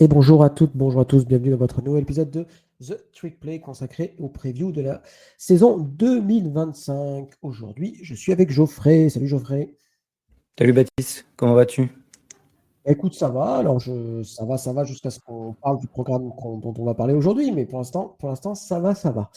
Et bonjour à toutes, bonjour à tous, bienvenue dans votre nouvel épisode de The Trick Play consacré au preview de la saison 2025. Aujourd'hui, je suis avec Geoffrey. Salut Geoffrey. Salut Baptiste, comment vas-tu? Écoute, ça va. Alors, ça va jusqu'à ce qu'on parle du programme dont on va parler aujourd'hui, mais pour l'instant, ça va, ça va.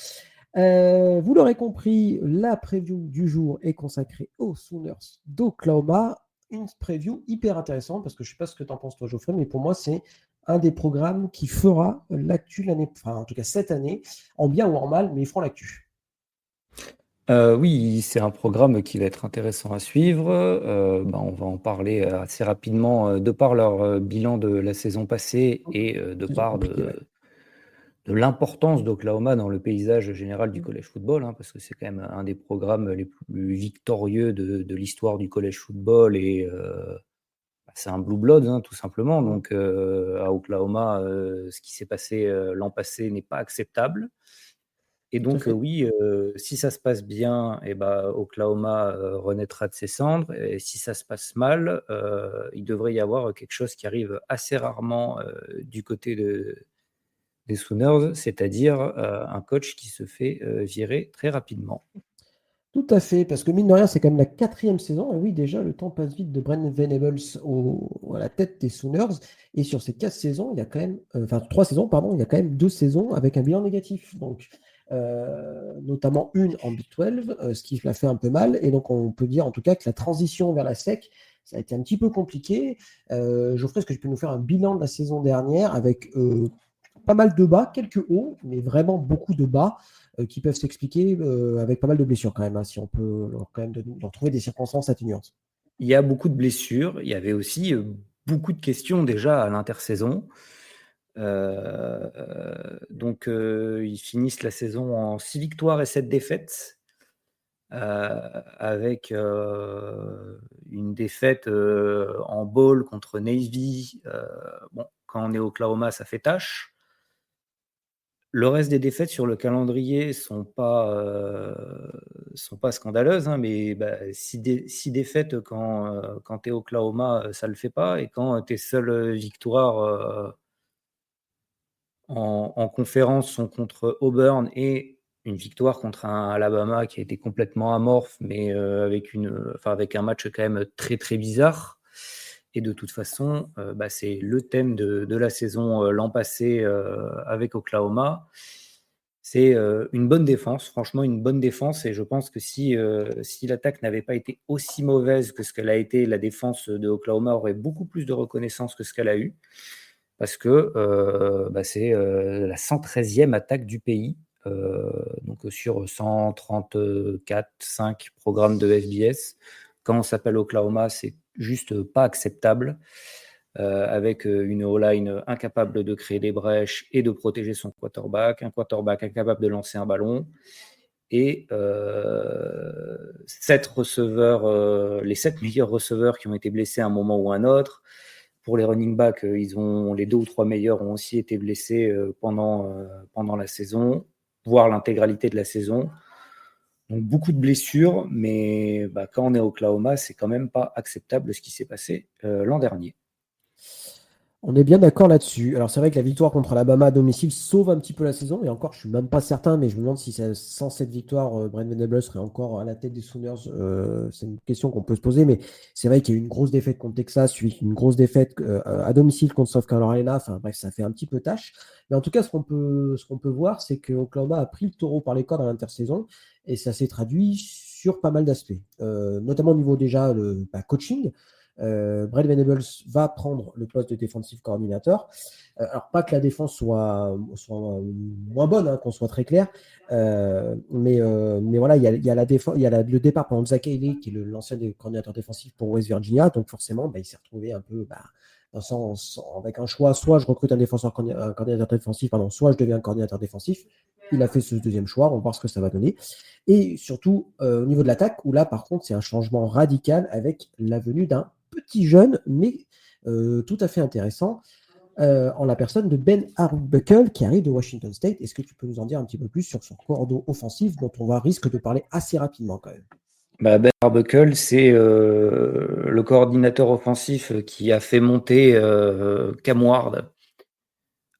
Vous l'aurez compris, la preview du jour est consacrée aux Sooners d'Oklahoma. Une preview hyper intéressante parce que je ne sais pas ce que tu en penses toi Geoffrey, mais pour moi c'est un des programmes qui fera l'actu l'année, enfin en tout cas cette année, en bien ou en mal, mais ils feront l'actu. Oui, c'est un programme qui va être intéressant à suivre. On va en parler assez rapidement de par leur bilan de la saison passée et de Saison par compliquée, ouais. de l'importance d'Oklahoma dans le paysage général du college football, hein, parce que c'est quand même un des programmes les plus victorieux de l'histoire du college football et c'est un blue blood, hein, tout simplement. Mm. Donc à Oklahoma, ce qui s'est passé l'an passé n'est pas acceptable. Et Tout à donc, fait. oui, si ça se passe bien, et ben, Oklahoma renaîtra de ses cendres. Et si ça se passe mal, il devrait y avoir quelque chose qui arrive assez rarement du côté des Sooners, c'est-à-dire un coach qui se fait virer très rapidement. Tout à fait, parce que mine de rien, c'est quand même la quatrième saison. Et oui, déjà, le temps passe vite de Brent Venables à la tête des Sooners. Et sur ces 4 saisons, il y a quand même, enfin 3 saisons, pardon, il y a quand même 2 saisons avec un bilan négatif. Donc, notamment une en Big 12, ce qui l'a fait un peu mal. Et donc, on peut dire en tout cas que la transition vers la SEC, ça a été un petit peu compliqué. Geoffrey, est-ce que tu peux nous faire un bilan de la saison dernière avec pas mal de bas, quelques hauts, mais vraiment beaucoup de bas qui peuvent s'expliquer avec pas mal de blessures quand même, hein, si on peut quand même leur trouver des circonstances atténuantes. Il y a beaucoup de blessures. Il y avait aussi beaucoup de questions déjà à l'intersaison. Ils finissent la saison en 6 victoires et 7 défaites. Avec une défaite en bowl contre Navy. Bon, quand on est Oklahoma, ça fait tâche. Le reste des défaites sur le calendrier sont pas scandaleuses, hein, mais bah, six défaites quand tu es Oklahoma, ça le fait pas. Et quand tes seules victoires en conférence sont contre Auburn et une victoire contre un Alabama qui a été complètement amorphe, mais avec un match quand même très très bizarre. Et de toute façon, c'est le thème de la saison l'an passé avec Oklahoma. C'est une bonne défense, franchement une bonne défense. Et je pense que si l'attaque n'avait pas été aussi mauvaise que ce qu'elle a été, la défense de Oklahoma aurait beaucoup plus de reconnaissance que ce qu'elle a eu. Parce que c'est la 113e attaque du pays. Donc sur 134-5 programmes de FBS. Quand on s'appelle Oklahoma, c'est juste pas acceptable. Avec une O-line incapable de créer des brèches et de protéger son quarterback, un quarterback incapable de lancer un ballon, et 7 receveurs, les 7 meilleurs receveurs qui ont été blessés à un moment ou à un autre. Pour les running backs, les 2 ou 3 meilleurs ont aussi été blessés pendant la saison, voire l'intégralité de la saison. Donc beaucoup de blessures, mais quand on est au Oklahoma, c'est quand même pas acceptable ce qui s'est passé l'an dernier. On est bien d'accord là-dessus. Alors c'est vrai que la victoire contre Alabama à domicile sauve un petit peu la saison. Et encore, je suis même pas certain, mais je me demande si sans cette victoire, Brent Venables serait encore à la tête des Sooners. C'est une question qu'on peut se poser, mais c'est vrai qu'il y a eu une grosse défaite contre Texas, suivi d'une grosse défaite à domicile contre South Carolina. Enfin bref, ça fait un petit peu tâche. Mais en tout cas, ce qu'on peut voir, c'est que Oklahoma a pris le taureau par les cornes à l'intersaison, et ça s'est traduit sur pas mal d'aspects, notamment au niveau déjà le coaching. Brad Venables va prendre le poste de defensive coordinator. Alors, pas que la défense soit moins bonne, hein, qu'on soit très clair, mais voilà, il y a le départ par Zach Haley, qui est l'ancien coordinateur défensif pour West Virginia, donc forcément, il s'est retrouvé un peu avec un choix, soit je recrute un coordinateur défensif, pardon, soit je deviens un coordinateur défensif. Il a fait ce deuxième choix, on va voir ce que ça va donner. Et surtout, au niveau de l'attaque, où là, par contre, c'est un changement radical avec la venue d'un petit jeune, mais tout à fait intéressant, en la personne de Ben Arbuckle, qui arrive de Washington State. Est-ce que tu peux nous en dire un petit peu plus sur son cordeau offensif, dont on risque de parler assez rapidement quand même? Ben Arbuckle, c'est le coordinateur offensif qui a fait monter Cam Ward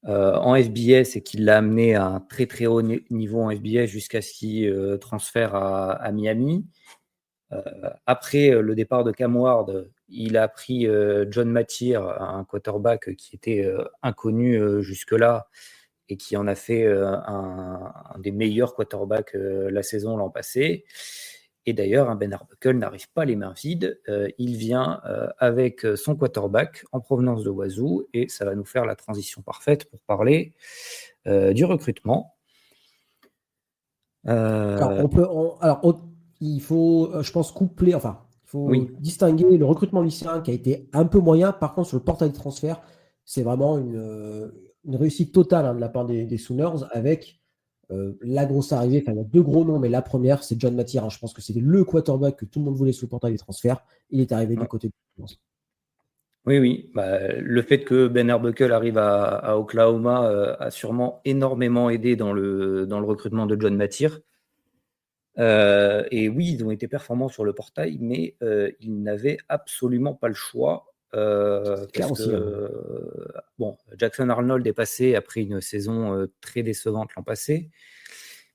en FBS et qui l'a amené à un très très haut niveau en FBS jusqu'à ce qu'il transfère à Miami. Après le départ de Cam Ward, il a pris John Mathieu, un quarterback qui était inconnu jusque-là et qui en a fait un des meilleurs quarterbacks la saison l'an passé. Et d'ailleurs, Ben Arbuckle n'arrive pas les mains vides. Il vient avec son quarterback en provenance de Wazoo et ça va nous faire la transition parfaite pour parler du recrutement. Alors, il faut, je pense, il faut Oui. distinguer le recrutement lycéen qui a été un peu moyen. Par contre, sur le portail de transfert, c'est vraiment une réussite totale de la part des Sooners avec la grosse arrivée. Enfin, il y a deux gros noms, mais la première, c'est John Mathieu. Je pense que c'était le quarterback que tout le monde voulait sur le portail des transferts. Il est arrivé du côté de Oui, oui. Le fait que Ben Arbuckle arrive à Oklahoma a sûrement énormément aidé dans le recrutement de John Mathieu. Et oui, ils ont été performants sur le portail, mais ils n'avaient absolument pas le choix. Parce aussi, que Jackson Arnold est passé après une saison très décevante l'an passé.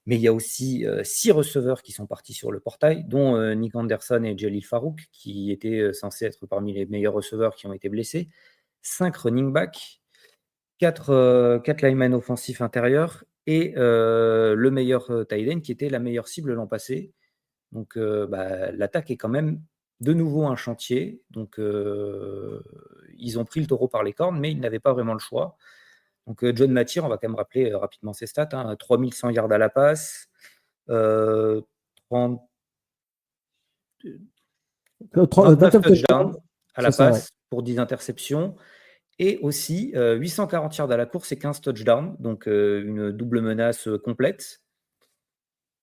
Mais il y a aussi 6 receveurs qui sont partis sur le portail, dont Nick Anderson et Jalil Farouk, qui étaient censés être parmi les meilleurs receveurs qui ont été blessés. 5 running backs, 4 linemen offensifs intérieurs et le meilleur tight end qui était la meilleure cible l'an passé. Donc l'attaque est quand même de nouveau un chantier. Donc ils ont pris le taureau par les cornes, mais ils n'avaient pas vraiment le choix. Donc John Mathieu, on va quand même rappeler rapidement ses stats, 3100 yards à la passe, 39 touchdowns à la passe pour 10 interceptions. Et aussi 840 yards à la course et 15 touchdowns, donc une double menace complète.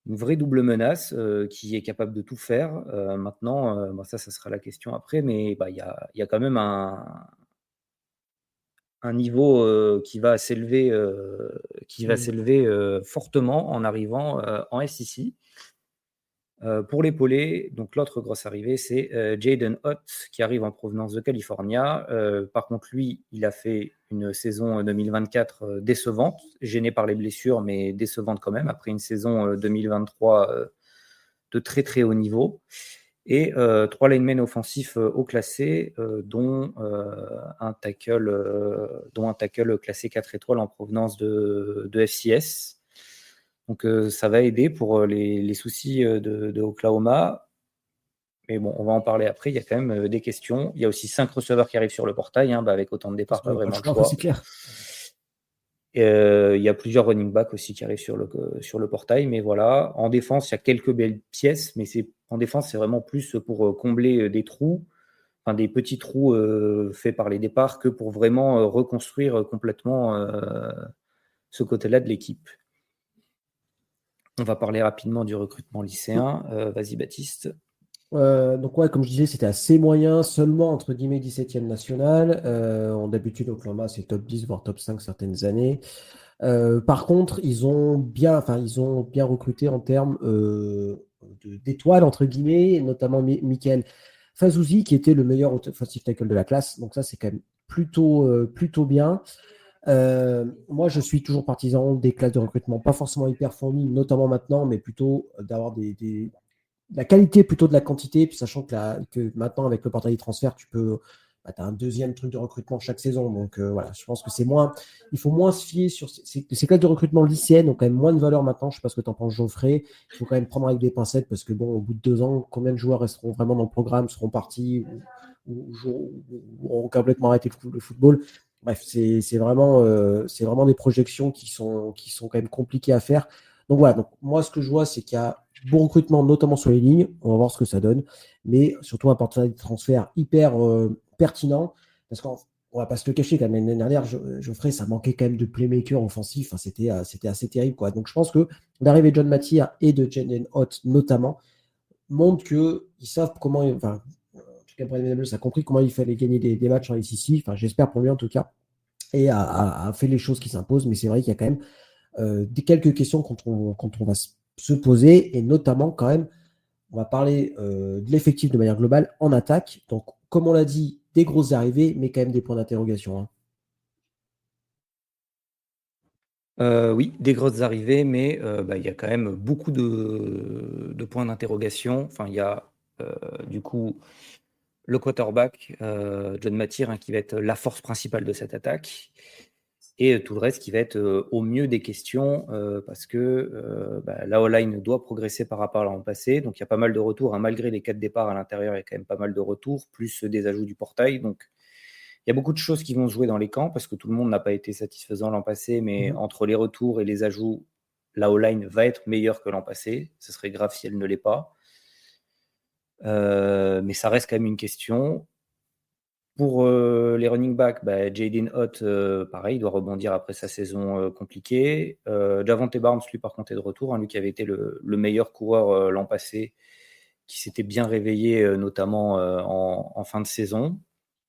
Une vraie double menace qui est capable de tout faire. Maintenant, ça sera la question après, mais il y a quand même un niveau qui va s'élever fortement en arrivant en SEC. Pour l'épauler, donc l'autre grosse arrivée, c'est Jaden Ott qui arrive en provenance de California. Par contre, lui, il a fait une saison 2024 décevante, gêné par les blessures, mais décevante quand même, après une saison 2023 de très très haut niveau. Et 3 linemen offensifs haut classés, dont un tackle classé 4 étoiles en provenance de FCS. Donc ça va aider pour les soucis de Oklahoma. Mais bon, on va en parler après. Il y a quand même des questions. Il y a aussi 5 receveurs qui arrivent sur le portail, avec autant de départs, pas vraiment le choix. C'est clair. Il y a plusieurs running backs aussi qui arrivent sur le portail. Mais voilà, en défense, il y a quelques belles pièces, mais en défense, c'est vraiment plus pour combler des trous, des petits trous faits par les départs, que pour vraiment reconstruire complètement ce côté-là de l'équipe. On va parler rapidement du recrutement lycéen. Vas-y, Baptiste. Donc ouais, comme je disais, c'était assez moyen, seulement entre guillemets 17e national. D'habitude, Oklahoma, c'est top 10, voire top 5 certaines années. Par contre, ils ont bien recruté en termes d'étoiles, entre guillemets, notamment Michael Fazouzi, qui était le meilleur offensive tackle de la classe. Donc ça, c'est quand même plutôt bien. Moi, je suis toujours partisan des classes de recrutement, pas forcément hyper fournies, notamment maintenant, mais plutôt d'avoir la qualité plutôt de la quantité, puis sachant que maintenant, avec le portail des transferts, tu as un deuxième truc de recrutement chaque saison. Donc voilà, je pense que il faut moins se fier sur ces classes de recrutement lycéennes ont quand même moins de valeur maintenant. Je ne sais pas ce que tu en penses, Geoffrey. Il faut quand même prendre avec des pincettes parce que bon, au bout de 2 ans, combien de joueurs resteront vraiment dans le programme, seront partis ou auront complètement arrêté le football. Bref, c'est vraiment des projections qui sont quand même compliquées à faire. Donc voilà, donc moi ce que je vois, c'est qu'il y a bon recrutement, notamment sur les lignes. On va voir ce que ça donne. Mais surtout un portail de transfert hyper pertinent. Parce qu'on ne va pas se le cacher, quand même, l'année dernière, Geoffrey, ça manquait quand même de playmaker offensif. Enfin, c'était assez terrible, quoi. Donc je pense que l'arrivée de John Mathieu et de Jaden Ott, notamment, montre qu'ils savent comment. Enfin, en tout cas, Brandon Venables a compris comment il fallait gagner des matchs en SEC. Enfin, j'espère pour lui en tout cas. Et a fait les choses qui s'imposent. Mais c'est vrai qu'il y a quand même quelques questions quand on va se poser, et notamment quand même, on va parler de l'effectif de manière globale en attaque. Donc, comme on l'a dit, des grosses arrivées, mais quand même des points d'interrogation. Oui, des grosses arrivées, mais il y a quand même beaucoup de points d'interrogation. Enfin, il y a du coup le quarterback, John Mathieu, hein, qui va être la force principale de cette attaque. Et tout le reste qui va être au mieux des questions parce que la O-line doit progresser par rapport à l'an passé. Donc il y a pas mal de retours, hein, malgré les 4 départs à l'intérieur, il y a quand même pas mal de retours, plus des ajouts du portail. Donc il y a beaucoup de choses qui vont se jouer dans les camps parce que tout le monde n'a pas été satisfaisant l'an passé, mais entre les retours et les ajouts, la O-line va être meilleure que l'an passé. Ce serait grave si elle ne l'est pas. Mais ça reste quand même une question. Pour les running backs, Jaden Hutt, pareil, il doit rebondir après sa saison compliquée. Javonte Barnes, lui, par contre, est de retour, hein, lui qui avait été le meilleur coureur l'an passé, qui s'était bien réveillé, notamment en fin de saison.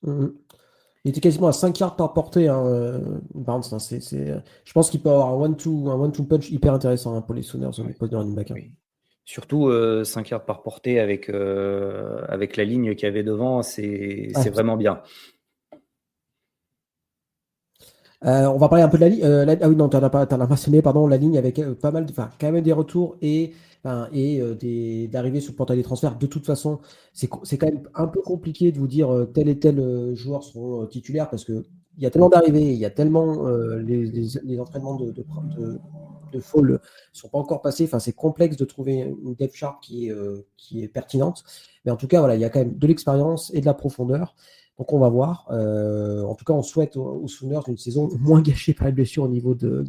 Il était quasiment à 5 yards par portée, hein, Barnes, hein, je pense qu'il peut avoir un one-two punch hyper intéressant, hein, pour les Sooners au Oui. poste de running back, hein. Oui. Surtout 5 yards par portée avec la ligne qu'il y avait devant, c'est Ouais. vraiment bien. On va parler un peu de la ligne. Ah oui, non, t'en as mentionné, pardon, la ligne avec pas mal, enfin, quand même des retours et d'arrivées sur le portail des transferts. De toute façon, c'est quand même un peu compliqué de vous dire tel et tel joueur seront titulaires parce que il y a tellement d'arrivées, il y a tellement les entraînements de fall ne sont pas encore passés. Enfin, c'est complexe de trouver une depth chart qui est pertinente. Mais en tout cas, voilà, il y a quand même de l'expérience et de la profondeur. Donc on va voir. En tout cas, on souhaite aux Sooners une saison moins gâchée par les blessures au niveau de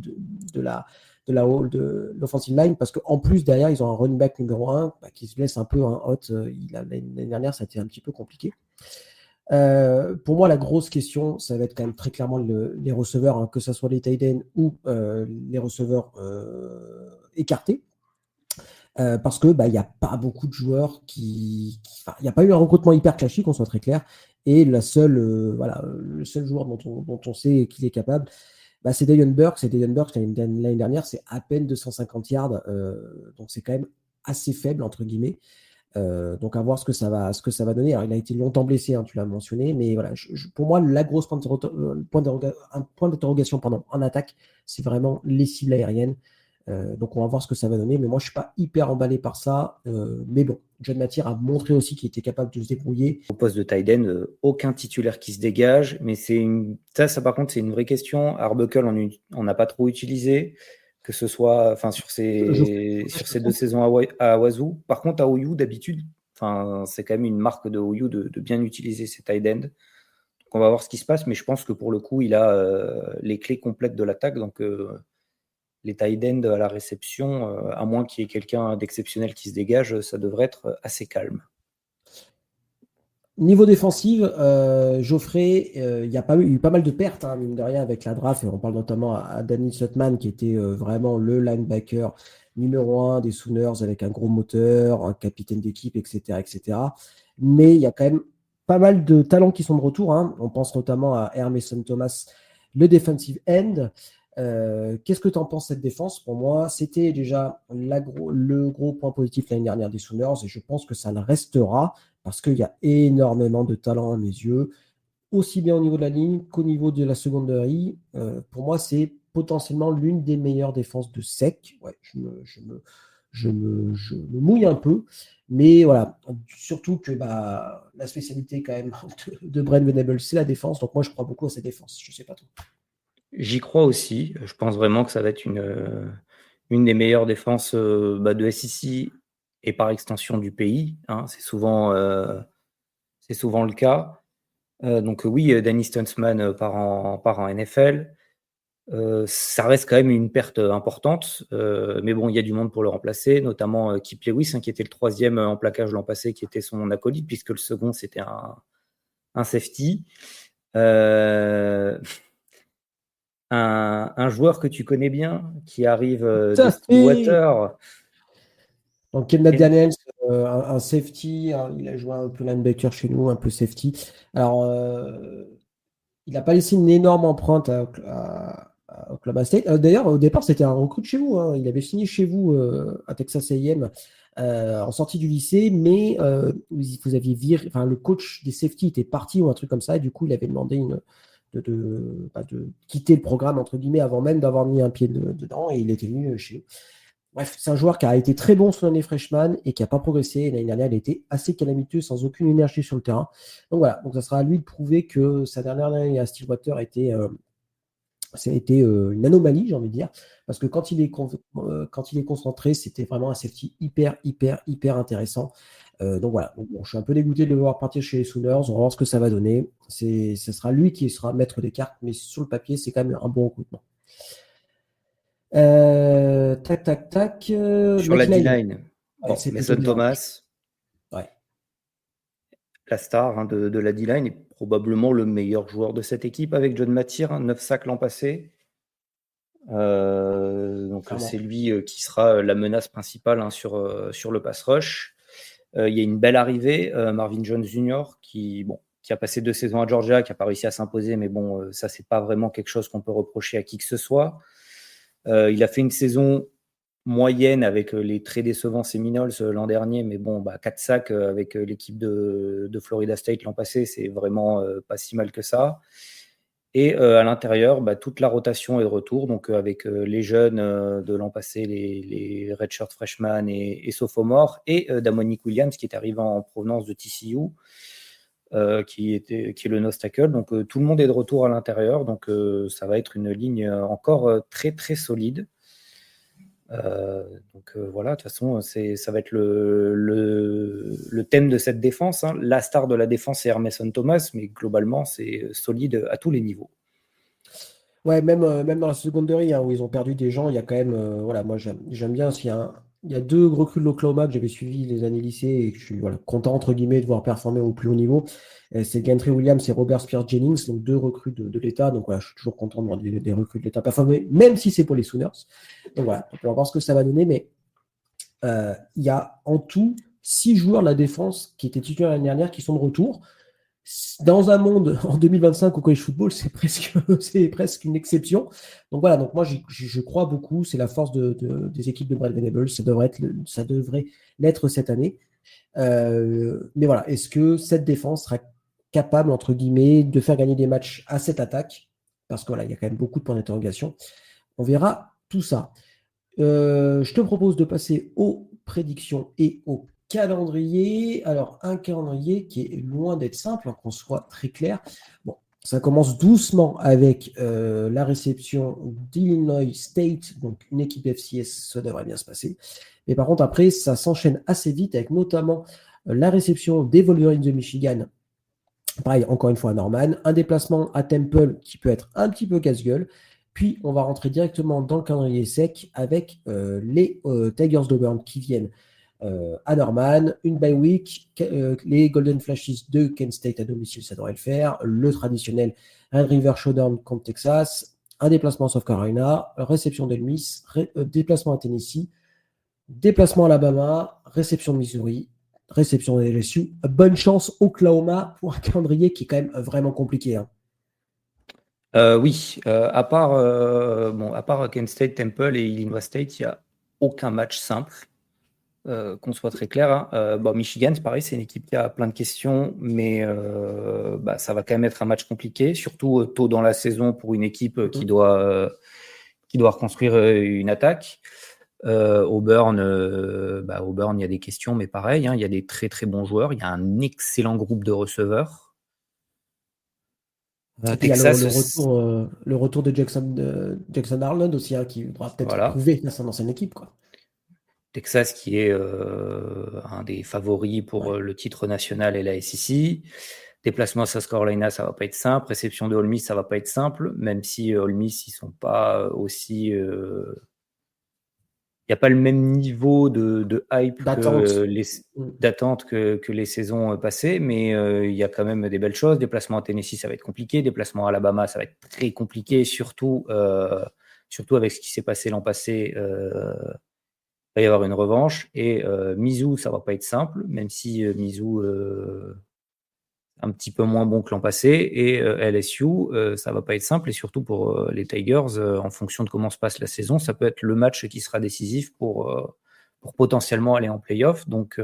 l'offensive line, parce qu'en plus, derrière, ils ont un running back numéro 1 qui se blesse un peu, hein, Hot. L'année dernière, ça a été un petit peu compliqué. Pour moi, la grosse question, ça va être quand même très clairement les receveurs, hein, que ce soit les tight ends ou les receveurs écartés. Parce que il n'y a pas beaucoup de joueurs il n'y a pas eu un recrutement hyper classique, qu'on soit très clair. Et le seul joueur dont on sait qu'il est capable, c'est Dayon Burks. Et Dayon Burks, l'année dernière, c'est à peine 250 yards. Donc c'est quand même assez faible, entre guillemets. Donc à voir ce que ça va donner. Alors, il a été longtemps blessé, hein, tu l'as mentionné, mais voilà, pour moi, la grosse point d'interrogation en attaque, c'est vraiment les cibles aériennes. Donc on va voir ce que ça va donner, mais moi je suis pas hyper emballé par ça. Mais bon, John Mathieu a montré aussi qu'il était capable de se débrouiller. Au poste de tight end, aucun titulaire qui se dégage, mais ça par contre c'est une vraie question. Arbuckle on n'a pas trop utilisé, que ce soit sur ces 2 saisons à Wazoo. Par contre à OU d'habitude, c'est quand même une marque de OU de bien utiliser ses tight ends. Donc on va voir ce qui se passe, mais je pense que pour le coup il a les clés complètes de l'attaque, donc les tight ends à la réception, à moins qu'il y ait quelqu'un d'exceptionnel qui se dégage, ça devrait être assez calme. Niveau défensive, Geoffrey, il y a eu pas mal de pertes, hein, mine de rien, avec la draft. Et on parle notamment à Danny Sutman, qui était vraiment le linebacker numéro 1 des Sooners, avec un gros moteur, un capitaine d'équipe, etc., etc. Mais il y a quand même pas mal de talents qui sont de retour, hein. On pense notamment à Emerson Thomas, le defensive end. Qu'est-ce que tu en penses, cette défense? Pour moi, c'était déjà le gros point positif l'année dernière des Sooners, et je pense que ça le restera parce qu'il y a énormément de talent à mes yeux, aussi bien au niveau de la ligne qu'au niveau de la secondary. Pour moi, c'est potentiellement l'une des meilleures défenses de sec. Ouais, je me mouille un peu, mais voilà, surtout que la spécialité quand même de Brent Venables, c'est la défense. Donc moi, je crois beaucoup à cette défense. Je sais pas trop. J'y crois aussi. Je pense vraiment que ça va être une des meilleures défenses de SEC et par extension du pays, hein. C'est souvent le cas. Donc oui, Danny Stunsman part en NFL. Ça reste quand même une perte importante. Mais bon, il y a du monde pour le remplacer, notamment Kip Lewis, hein, qui était le 3e en plaquage l'an passé, qui était son acolyte, puisque le second, c'était un safety. Un joueur que tu connais bien, qui arrive de Stillwater. Donc, Kemna Daniels, un safety, hein, il a joué un peu linebacker chez nous, un peu safety. Alors, il n'a pas laissé une énorme empreinte à Oklahoma State. D'ailleurs, au départ, c'était un recrue de chez vous, hein. Il avait signé chez vous à Texas A&M en sortie du lycée, mais vous aviez viré, enfin, le coach des safety était parti ou un truc comme ça, et du coup, il avait demandé de quitter le programme, entre guillemets, avant même d'avoir mis un pied dedans, et il était venu chez nous. Bref, c'est un joueur qui a été très bon son année freshman et qui n'a pas progressé. L'année dernière, il a été assez calamiteux, sans aucune énergie sur le terrain. Donc voilà, donc ça sera à lui de prouver que sa dernière année à Stillwater ça a été une anomalie, j'ai envie de dire, parce que quand il est concentré, c'était vraiment un safety hyper, hyper, hyper intéressant. Donc voilà, donc, bon, je suis un peu dégoûté de le voir partir chez les Sooners. On va voir ce que ça va donner. Ce sera lui qui sera maître des cartes, mais sur le papier, c'est quand même un bon recrutement. Tac, tac, tac. Sur la McLean. D-line, Ouais, bon, c'est plutôt Mason bien. Thomas, Ouais. la star de la D-line, est probablement le meilleur joueur de cette équipe avec John Matir, 9 sacs l'an passé. Donc c'est lui qui sera la menace principale sur le pass rush. Il y a une belle arrivée, Marvin Jones Jr. qui a passé 2 saisons à Georgia, qui n'a pas réussi à s'imposer, mais bon, ça c'est pas vraiment quelque chose qu'on peut reprocher à qui que ce soit. Il a fait une saison moyenne avec les très décevants Seminoles l'an dernier, mais bon, 4 sacs avec l'équipe de Florida State l'an passé, c'est vraiment pas si mal que ça. Et à l'intérieur, toute la rotation est de retour, donc avec les jeunes de l'an passé, les redshirt freshmen et sophomores, et Damonique Williams qui est arrivé en provenance de TCU, qui est le nose tackle. Donc tout le monde est de retour à l'intérieur, donc ça va être une ligne encore très très solide. Donc voilà, de toute façon, ça va être le thème de cette défense. Hein. La star de la défense, c'est Emerson Thomas, mais globalement, c'est solide à tous les niveaux. Ouais, même dans la secondary, hein, où ils ont perdu des gens, il y a quand même. Voilà, moi, j'aime bien. Il y a deux recrues de l'Oklahoma que j'avais suivi les années lycée et que je suis content, entre guillemets, de voir performer au plus haut niveau. C'est Gentry Williams et Robert Spears-Jennings, donc deux recrues de l'État. Donc voilà, je suis toujours content de voir des recrues de l'État performer, même si c'est pour les Sooners. Donc voilà, on va voir ce que ça va donner. Mais il y a en tout 6 joueurs de la défense qui étaient titulaires l'année dernière qui sont de retour. Dans un monde en 2025 au college football, c'est presque une exception. Donc voilà, donc moi je crois beaucoup, c'est la force des équipes de Brent Venables, ça devrait l'être cette année. Mais voilà, est-ce que cette défense sera capable, entre guillemets, de faire gagner des matchs à cette attaque? Parce que voilà, il y a quand même beaucoup de points d'interrogation. On verra tout ça. Je te propose de passer aux prédictions et au calendrier. Alors, un calendrier qui est loin d'être simple, hein, qu'on soit très clair. Bon, ça commence doucement avec la réception d'Illinois State, donc une équipe FCS, ça devrait bien se passer. Mais par contre, après, ça s'enchaîne assez vite avec notamment la réception des Wolverines de Michigan. Pareil, encore une fois à Norman. Un déplacement à Temple qui peut être un petit peu casse-gueule. Puis, on va rentrer directement dans le calendrier sec avec les Tigers d'Auburn qui viennent à Norman. Une bye week, les Golden Flashes de Kent State à domicile, ça devrait le faire. Le traditionnel Red River Showdown contre Texas. Un déplacement à South Carolina. Réception d'Ole Miss. Déplacement à Tennessee. Déplacement à Alabama. Réception de Missouri. Réception de LSU. Bonne chance Oklahoma pour un calendrier qui est quand même vraiment compliqué. Hein. Oui, à part Kent State, Temple et Illinois State, il n'y a aucun match simple, qu'on soit très clair. Hein. Michigan, c'est pareil, c'est une équipe qui a plein de questions, mais ça va quand même être un match compliqué, surtout tôt dans la saison pour une équipe qui doit reconstruire une attaque. Auburn, il y a des questions, mais pareil, hein, il y a des très très bons joueurs, il y a un excellent groupe de receveurs. Et puis il y a le retour de Jackson Arnold aussi, hein, qui devra peut-être prouver face à son ancienne équipe. Quoi. Texas qui est un des favoris pour le titre national et la SEC. Déplacement à South Carolina, ça va pas être simple. Réception de Ole Miss, ça va pas être simple, même si Ole Miss, ils sont pas aussi... Il n'y a pas le même niveau de hype d'attente que les saisons passées, mais il y a quand même des belles choses. Déplacement à Tennessee, ça va être compliqué. Déplacement à Alabama, ça va être très compliqué, surtout avec ce qui s'est passé l'an passé. Il va y avoir une revanche. Et Mizzou, ça va pas être simple, même si Mizzou un petit peu moins bon que l'an passé. Et LSU, ça va pas être simple. Et surtout pour les Tigers, en fonction de comment se passe la saison, ça peut être le match qui sera décisif pour potentiellement aller en playoff. Donc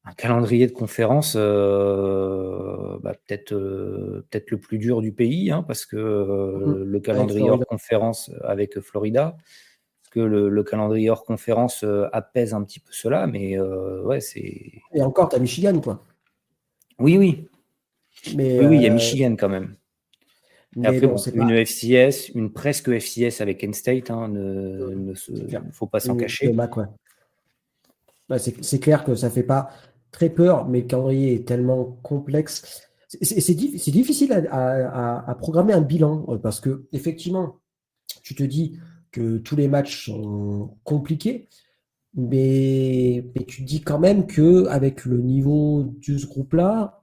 Un calendrier de conférence, peut-être le plus dur du pays, hein, parce que le Avec calendrier Florida. hors conférence avec Florida, parce que le calendrier hors conférence apaise un petit peu cela, mais ouais, c'est. Et encore, tu as Michigan, quoi. Oui, oui, Mais, oui, oui, il y a Michigan quand même. Et mais après, bon, bon, c'est une pas. FCS, une presque FCS avec Kent State, hein, C'est clair. faut pas s'en Le cacher. Mac, ouais. Ouais, c'est clair que ça fait pas très peur, mais le calendrier est tellement complexe. C'est difficile à programmer un bilan parce que, effectivement, tu te dis que tous les matchs sont compliqués, mais tu te dis quand même que avec le niveau de ce groupe-là,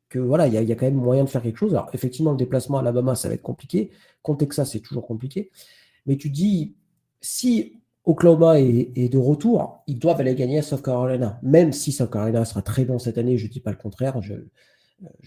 que voilà, il y a quand même moyen de faire quelque chose. Alors, effectivement, le déplacement à Alabama, ça va être compliqué. Contre Texas, c'est toujours compliqué. Mais tu te dis, si Oklahoma est de retour, ils doivent aller gagner à South Carolina. Même si South Carolina sera très bon cette année, je ne dis pas le contraire. Je ne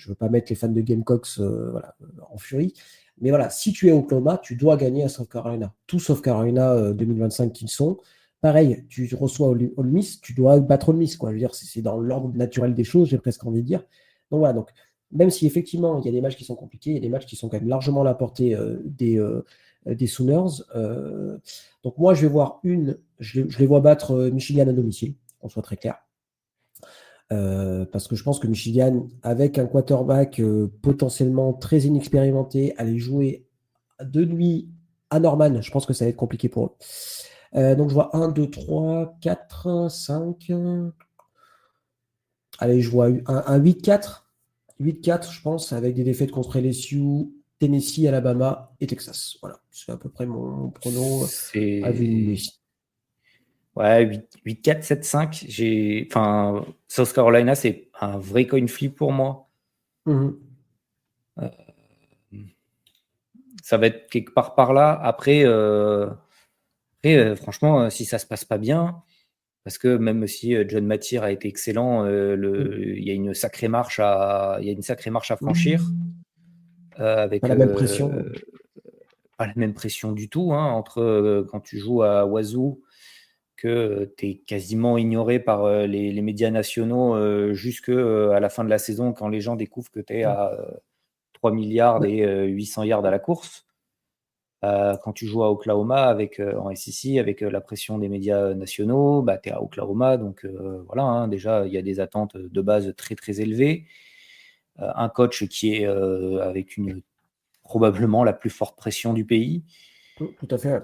veux pas mettre les fans de Gamecocks voilà, en furie. Mais voilà, si tu es Oklahoma, tu dois gagner à South Carolina. Tout South Carolina 2025 qu'ils sont. Pareil, tu reçois Ole Miss, tu dois battre Ole Miss, quoi. Je veux dire, c'est dans l'ordre naturel des choses, j'ai presque envie de dire. Donc voilà, donc, même si effectivement il y a des matchs qui sont compliqués, il y a des matchs qui sont quand même largement à la portée des Sooners. Donc moi, je vais voir je les vois battre Michigan à domicile, qu'on soit très clair. Parce que je pense que Michigan, avec un quarterback potentiellement très inexpérimenté, aller jouer de nuit à Norman, je pense que ça va être compliqué pour eux. Donc je vois 1, 2, 3, 4, 5. Allez, je vois un 8-4. 8-4, je pense, avec des défaites contre LSU, Tennessee, Alabama et Texas. Voilà, c'est à peu près mon prono à vue de C'est. nuit. Ouais, 8-4, 7-5. Enfin, South Carolina, c'est un vrai coin flip pour moi. Mhm. Euh, Ça va être quelque part par là. Après, franchement, si ça se passe pas bien, parce que même si John Matir a été excellent, il y a une sacrée marche à franchir Mhm. Pas avec la même pression. pas la même pression du tout, hein, entre quand tu joues à Wazoo, que tu es quasiment ignoré par les médias nationaux jusqu'à la fin de la saison, quand les gens découvrent que tu es à 3 milliards Ouais. et 800 yards à la course. Quand tu joues à Oklahoma en SEC avec la pression des médias nationaux, bah, tu es à Oklahoma, donc voilà, hein, déjà il y a des attentes de base très très élevées. Un coach qui est avec probablement la plus forte pression du pays. Tout à fait.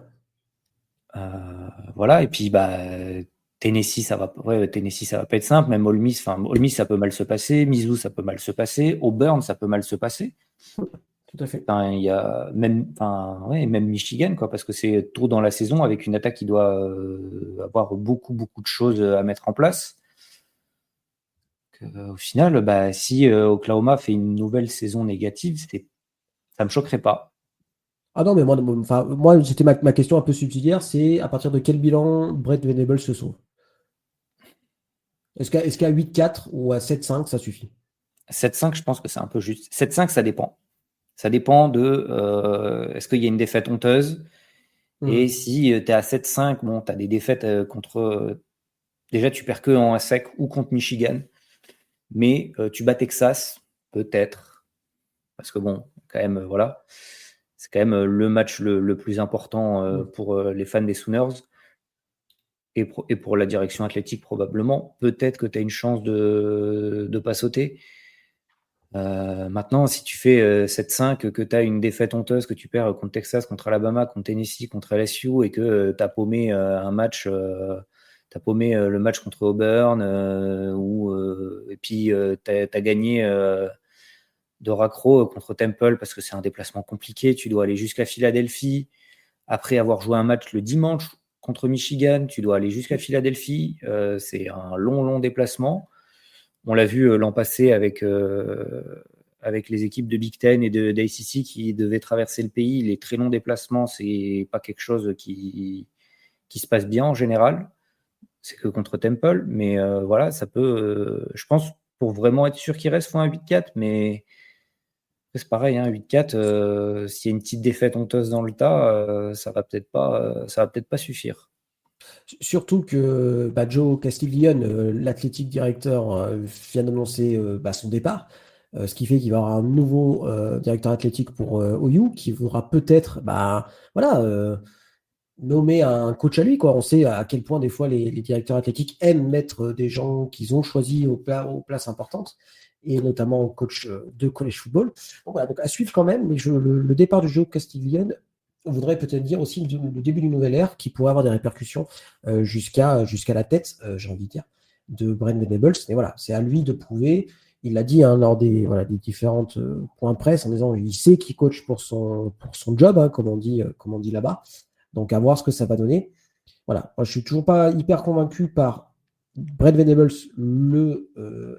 Voilà, et puis bah, Tennessee, ça va pas être simple. Même Ole Miss, ça peut mal se passer. Mizzou, ça peut mal se passer. Auburn, ça peut mal se passer. Tout à fait. Enfin, il y a même, enfin, ouais, même Michigan, quoi, parce que c'est tôt dans la saison avec une attaque qui doit avoir beaucoup, beaucoup de choses à mettre en place. Au final, bah, si Oklahoma fait une nouvelle saison négative, ça me choquerait pas. Ah non, mais moi c'était ma question un peu subsidiaire, c'est à partir de quel bilan Brett Venables se sauve? Est-ce qu'à 8-4 ou à 7-5, ça suffit? 7-5, je pense que c'est un peu juste. 7-5, ça dépend. Ça dépend de est-ce qu'il y a une défaite honteuse. Et Mhm. si tu es à 7-5, bon, tu as des défaites contre. Déjà, tu perds que en sec ou contre Michigan. Mais tu bats Texas, peut-être. Parce que bon, quand même, voilà. C'est quand même le match le plus important Mhm. pour les fans des Sooners et pour la direction athlétique probablement. Peut-être que tu as une chance de ne pas sauter. Maintenant, si tu fais 7-5, que tu as une défaite honteuse, que tu perds contre Texas, contre Alabama, contre Tennessee, contre LSU et que tu as paumé un match, t'as paumé le match contre Auburn, et puis tu as gagné de raccro contre Temple parce que c'est un déplacement compliqué, tu dois aller jusqu'à Philadelphie. Après avoir joué un match le dimanche contre Michigan, tu dois aller jusqu'à Philadelphie. C'est un long, long déplacement. On l'a vu l'an passé avec les équipes de Big Ten et d'ACC qui devaient traverser le pays. Les très longs déplacements, c'est pas quelque chose qui se passe bien en général. C'est que contre Temple. Mais voilà, ça peut. Je pense, pour vraiment être sûr qu'il reste, il faut un 8-4. Mais c'est pareil, hein, 8-4, s'il y a une petite défaite honteuse dans le tas, ça va peut-être pas suffire. Surtout que Joe Castiglione, l'athlétique directeur, vient d'annoncer son départ. Ce qui fait qu'il va y avoir un nouveau directeur athlétique pour OU qui voudra peut-être voilà, nommer un coach à lui, quoi. On sait à quel point des fois les directeurs athlétiques aiment mettre des gens qu'ils ont choisis aux places importantes, et notamment au coach de college football. Bon, voilà, donc à suivre quand même, mais le départ du Joe Castiglione voudrait peut-être dire aussi le début d'une nouvelle ère qui pourrait avoir des répercussions jusqu'à la tête, j'ai envie de dire, de Brent Venables. Mais voilà, c'est à lui de prouver. Il l'a dit lors des différents points presse en disant il sait qu'il coach pour son job, hein, comme on dit là-bas. Donc à voir ce que ça va donner. Voilà, moi, je suis toujours pas hyper convaincu par Brent Venables, le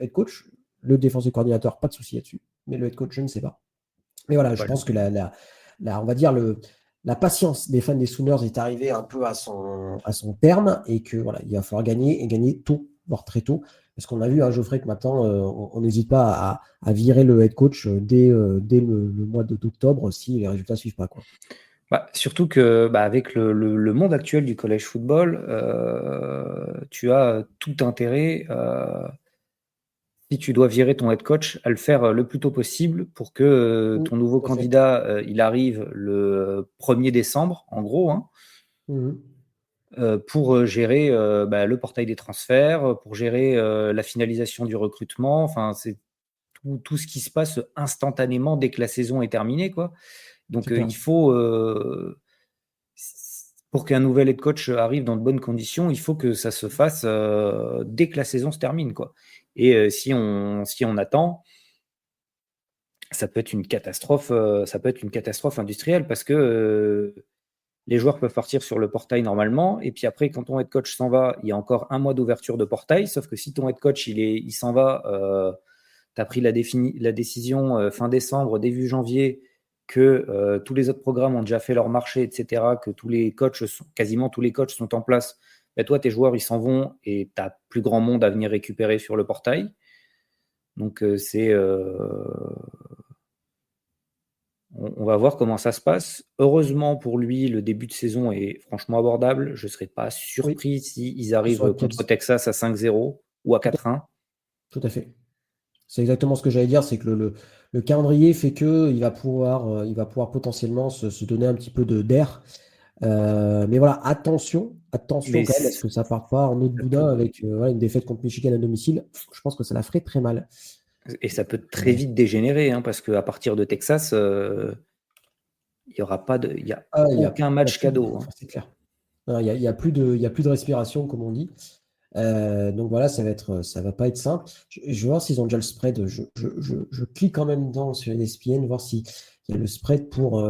head coach, le défenseur coordinateur, pas de souci là-dessus. Mais le head coach, je ne sais pas. Mais voilà, je Voilà. pense que on va dire la patience des fans des Sooners est arrivée un peu à son terme, et que voilà, il va falloir gagner et gagner tôt, voire très tôt. Parce qu'on a vu, Geoffrey, que maintenant, on n'hésite pas à virer le head coach dès le mois d'octobre si les résultats ne suivent pas, quoi. Surtout que avec le monde actuel du college football, tu as tout intérêt, si tu dois virer ton head coach, à le faire le plus tôt possible pour que ton nouveau Tout à fait. candidat, il arrive le 1er décembre, en gros, hein, Mhm. pour gérer le portail des transferts, pour gérer la finalisation du recrutement. Enfin, c'est tout ce qui se passe instantanément dès que la saison est terminée, quoi. Donc, C'est clair. il faut, pour qu'un nouvel head coach arrive dans de bonnes conditions, il faut que ça se fasse dès que la saison se termine, quoi. Et si on attend, ça peut être une catastrophe industrielle, parce que les joueurs peuvent partir sur le portail normalement, et puis après, quand ton head coach s'en va, il y a encore un mois d'ouverture de portail. Sauf que si ton head coach il s'en va, tu as pris la décision fin décembre, début janvier, que tous les autres programmes ont déjà fait leur marché, etc., que quasiment tous les coachs sont en place, toi, tes joueurs, ils s'en vont et tu n'as plus grand monde à venir récupérer sur le portail. Donc, on va voir comment ça se passe. Heureusement pour lui, le début de saison est franchement abordable. Je ne serais pas Oui, surpris s'ils ce soit arrivent contre Texas à 5-0 ou à tout à, 4-1. tout à fait. C'est exactement ce que j'allais dire, c'est que le calendrier fait que il va pouvoir potentiellement se donner un petit peu d'air. Mais voilà, attention Mais quand même, est-ce que ça part pas en autre ça peut, boudin avec voilà, une défaite contre Michigan à domicile? Je pense que ça la ferait très mal. et ça peut très Euh, vite dégénérer, hein, parce qu'à partir de Texas, il n'y a il y a, aucun il y a match plus de, cadeau, hein. enfin, c'est clair. Il y a plus de respiration, comme on dit. Donc voilà, ça va pas être simple. Je vais voir s'ils ont déjà le spread. Je clique quand même dans sur ESPN, voir s'il y a le spread pour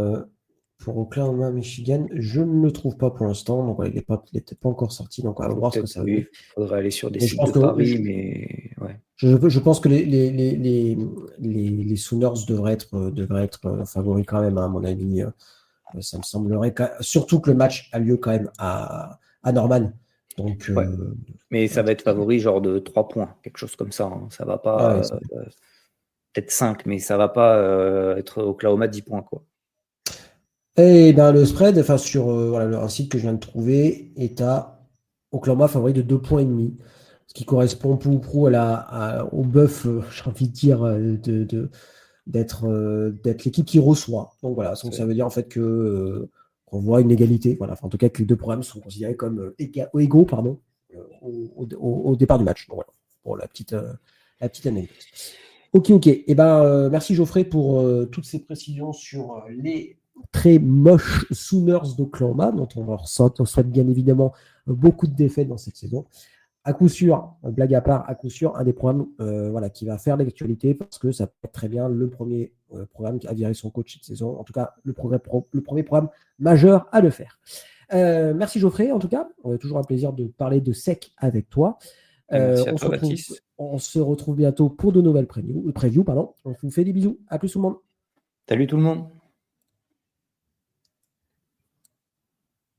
Oklahoma, Michigan. Je ne le trouve pas pour l'instant. Donc voilà, il n'est peut-être pas encore sorti. Donc on va voir ce que ça va donner. Il faudrait aller sur des Mais je sites pense de que paris, mais ouais. je pense que les Sooners devraient être favoris quand même, hein, à mon avis. Ça me semblerait surtout que le match a lieu quand même à Norman. Donc, Ouais. Mais ça voilà. va être favori genre de 3 points, quelque chose comme ça, hein. Ça va Ah ouais, pas, peut-être 5, mais ça va pas être Oklahoma 10 points, quoi. et ben le spread, enfin sur voilà, un site que je viens de trouver, est à Oklahoma favori de 2,5 points, ce qui correspond peu ou prou au bœuf, j'ai envie de dire, d'être l'équipe qui reçoit. Donc voilà, donc ça veut dire en fait qu'on voit une égalité. Voilà, enfin, en tout cas que les deux programmes sont considérés comme égaux, pardon, au départ du match. Donc voilà, pour la petite anecdote. Ok, ok. Eh ben, merci Geoffrey pour toutes ces précisions sur les très moches Sooners d'Oklahoma, dont on souhaite bien évidemment beaucoup de défaites dans cette saison. À coup sûr, blague à part, à coup sûr, un des programmes voilà, qui va faire l'actualité, parce que ça peut être très bien le premier programme qui a viré son coach cette saison. En tout cas, le premier programme majeur à le faire. Merci Geoffrey, en tout cas. Toujours un plaisir de parler de SEC avec toi. Merci à On se toi, retrouve, Baptiste. on se retrouve bientôt pour de nouvelles previews. On vous fait des bisous. À plus tout le monde. Salut tout le monde.